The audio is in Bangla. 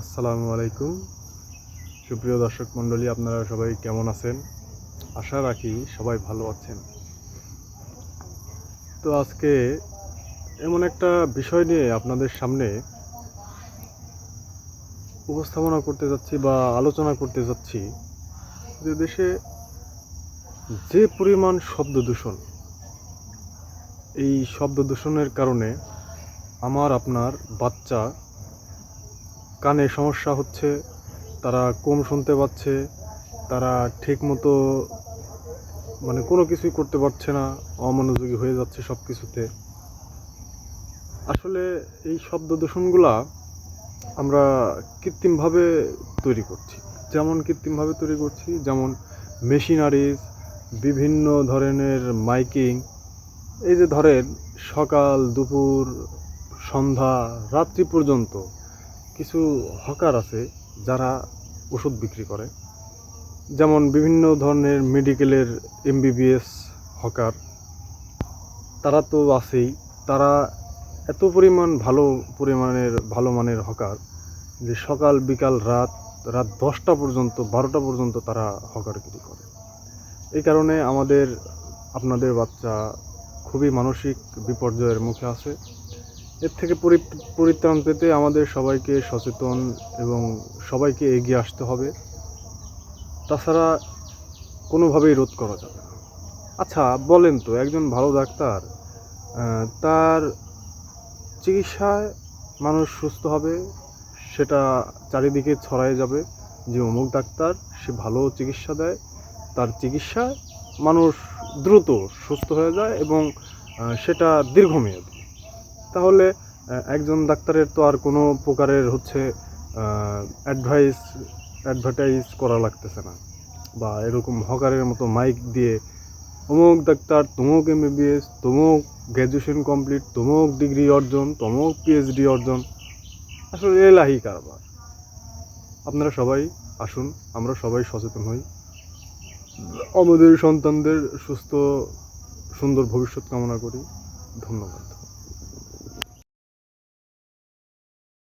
আসসালামু আলাইকুম। সুপ্রিয় দর্শক মণ্ডলী, আপনারা সবাই কেমন আছেন? আশা রাখি সবাই ভালো আছেন। তো আজকে এমন একটা বিষয় নিয়ে আপনাদের সামনে উপস্থাপনা করতে যাচ্ছি বা আলোচনা করতে যাচ্ছি যে দেশে যে পরিমাণ শব্দ দূষণ, এই শব্দ দূষণের কারণে আমার আপনার বাচ্চা কানে সমস্যা হচ্ছে, তারা কম শুনতে পাচ্ছে, তারা ঠিকমতো কোনো কিছুই করতে পারছে না, অমনোযোগী হয়ে যাচ্ছে সব কিছুতে। আসলে এই শব্দ দূষণগুলা আমরা কৃত্রিমভাবে তৈরি করছি। যেমন মেশিনারিজ, বিভিন্ন ধরনের মাইকিং। এই যে ধরেন, সকাল দুপুর সন্ধ্যা রাত্রি পর্যন্ত কিছু হকার আছে যারা ওষুধ বিক্রি করে। যেমন বিভিন্ন ধরনের মেডিকেলের এমবিবিএস হকার, তারা তো আছেই। তারা এত ভালো মানের হকার যে সকাল বিকাল রাত রাত 10টা পর্যন্ত 12টা পর্যন্ত তারা হকারগিরি করে। এই কারণে আপনাদের বাচ্চা খুবই মানসিক বিপর্যয়ের মুখে আছে। এর থেকে পরিত্রাণ পেতে আমাদের সবাইকে সচেতন এবং সবাইকে এগিয়ে আসতে হবে। তাছাড়া কোনোভাবেই রোধ করা যাবে না। আচ্ছা বলেন তো, একজন ভালো ডাক্তার তার চিকিৎসায় মানুষ সুস্থ হবে, সেটা চারিদিকে ছড়ায় যাবে যে অমুক ডাক্তার, সে ভালো চিকিৎসা দেয়, তার চিকিৎসায় মানুষ দ্রুত সুস্থ হয়ে যায় এবং সেটা দীর্ঘমেয়াদী। তাহলে একজন ডাক্তারের তো আর কোনো প্রকারের অ্যাডভার্টাইজ করা লাগতেছে না, বা এরকম হকারের মতো মাইক দিয়ে অমুক ডাক্তার, তমুক এমবিবিএস, তমুক গ্র্যাজুয়েশন কমপ্লিট, তমুক ডিগ্রি অর্জন, তমুক পিএইচডি অর্জন। আসলে এলাহি কারবার। আপনারা সবাই আসুন, আমরা সবাই সচেতন হই, আমাদের সন্তানদের সুস্থ সুন্দর ভবিষ্যৎ কামনা করি। ধন্যবাদ।